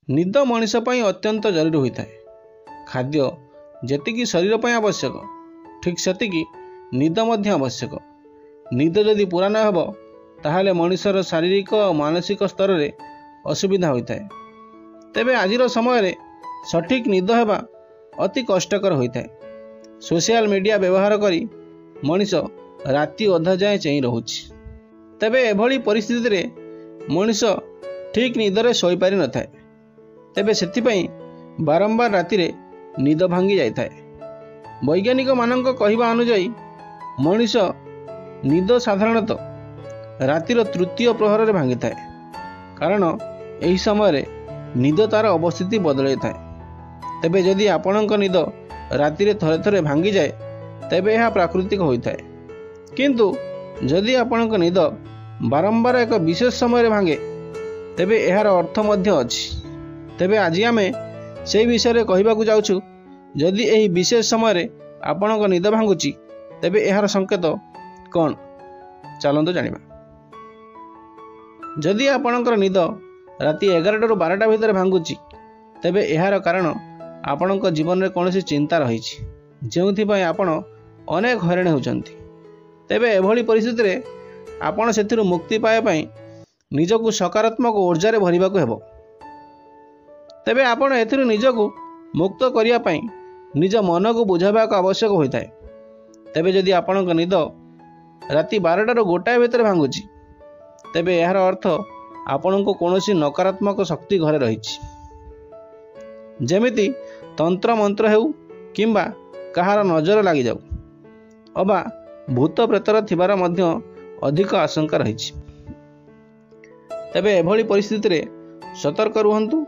निद मनीष अत्यंत जरूरी होता है। खाद्य जेतिकी शरीर पर आवश्यक ठीक सेतिकी निद मध्य आवश्यक। निद जदि पूरा न हो ताहले मनीषर शारीरिक और मानसिक स्तर में असुविधा होता है। तेबे आजिर समय सठिक निद हेबा अति कष्टकर होता है। सोशल मीडिया व्यवहार करी मनीष राति अधा जाए चई रहुछि। तेबे एभली परिस्थिति रे मनीष ठीक निदरे सोई पारि न थाए। तेबे सेथिपई बारंबार राति रे निद भांगी जाय थाए। वैज्ञानिक मानक कहिबा अनुसार मनीष निद साधारणतः रातिर तृतीय प्रहर रे भांगी थाए, कारण एही समय रे निद तार अवस्थिति बदलै थाए। तेबे जदि आपणक निद राति रे थरे थरे भांगी जाए तेबे यह प्राकृतिक होता है। किंतु जदि आपणक निद बारंबार एक विशेष समय रे भांगे तेबे यार अर्थ मध्य अछि। तेबे आज आमे से विषय रे कहिबाकू जाउछु। जदि एही विशेष समय रे आपणक निद भांगुची तेबे यार संकेत कौन, चलंतु जानिबा। जदि आपणकर निद राति 11 ରୁ 12 भितर भांगुची तेबे यार कारण आपणक जीवन में कौन चिंता रही जो आपण अनेक हैरान होती। तेबे एभली परिस्थिति रे आपण से मुक्ति पाए निजको सकारात्मक ऊर्जा रे भरिबाकू हेबो। तेबे आपण एथिरु निजको मुक्त करिया पई निज मन को बुझाबाक आवश्यक होता है। तेबे जदि आपणक निद राति 12 ରୁ 1 भितर भांगुची तेबे यार अर्थ आपण को कौनसी नकारात्मक शक्ति घरे रही, जेमिति तंत्र मंत्र हेउ किंबा कहार नजर लगी जाऊ अबा भूत प्रेतर थिबार मध्य अधिक आशंका रही। तेबे एभली परिस्थिति रे सतर्क रुहंतु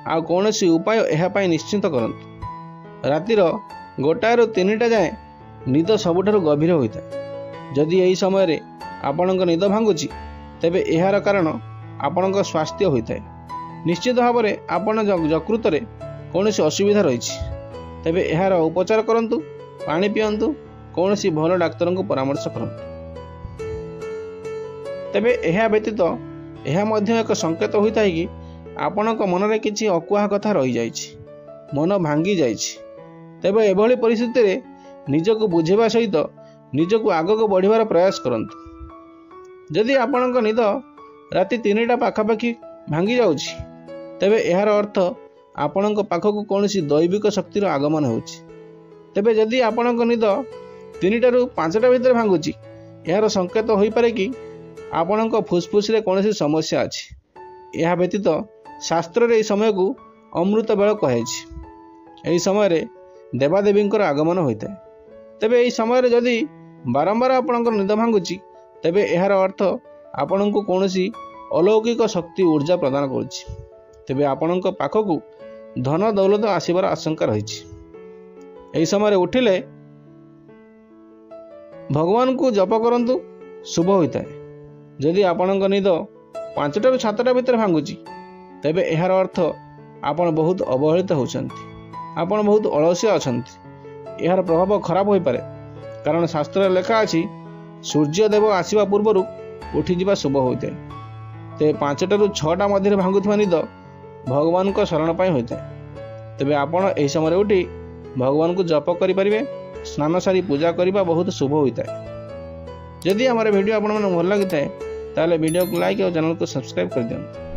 आ कौनसी उपाय एहा पई निश्चित करंतु। रातिर 1 ରୁ 3टा जाए निद सबुठारु गभीर होता है। जदि एही समय रे आपणक निद भांगुची तेबे एहार कारण आपणक स्वास्थ्य होता है। निश्चित भाव में आपण यकृत रे कौनसी असुविधा रही तेबे यार उपचार करंतु, पानी पियंतु, कौनसी भल डाक्तर को परामर्श करंतु। तेबे यह व्यतीत यह मध्य एक संकेत होता है कि आपणक मन में किसी अकुहा कथा रही जाइछि, मन भांगी जाइछि। तेबे एभली परिस्थिति रे निजको बुझेबा सहित निजको आगको बढ़िबार प्रयास करंतु। जदि आपणक निद राति 3टा पाखापाखि भांगी जाउछि तेबे यार अर्थ आपणक पाखक कौनसी दैविक शक्तिर आगमन होछि। तेबे जदि आपणक निद 3टा ରୁ 5ଟା भितर भांगुची यार संकेत होई पारे कि आपणक फुसफुस रे कौनसी समस्या अछि। यह व्यतीत शास्त्र रे समय को अमृत बेल कहे। एही समय रे देवादेवींकर आगमन होता है। तेबे एही समय रे जदि बारंबार आपणक निद भांगुची तेबे यार अर्थ आपणक कौनसी अलौकिक शक्ति ऊर्जा प्रदान करुछि। तेबे आपणक पाखकू धन दौलत आसबार आशंका रही। यही समय उठिले भगवान को जप करंतु, शुभ होता है। जदि आपणक निद 5ଟା ରୁ 7ଟା भितर भांगुची तेबे यार अर्थ आपण बहुत अवहेलित होचंती, आपण बहुत अलसिया अछंती। यार प्रभाव खराब होई पारे, कारण शास्त्र लेखा अछि सूर्य देव आसीबा पूर्वरु उठी जिबा शुभ होता है। तेबे 5ଟା ରୁ 6ଟା मध्य भांगुथिबा निद भगवान को शरण पाई होता है। तेबे आपण एही समय उठी भगवान को जप करि परिबे, स्नान सारी पूजा करबा बहुत शुभ होता है। जदि हमारे वीडियो आपण मन भल लगी थाए ताले वीडियो को लाइक और चैनल को सब्सक्राइब कर दियंतु।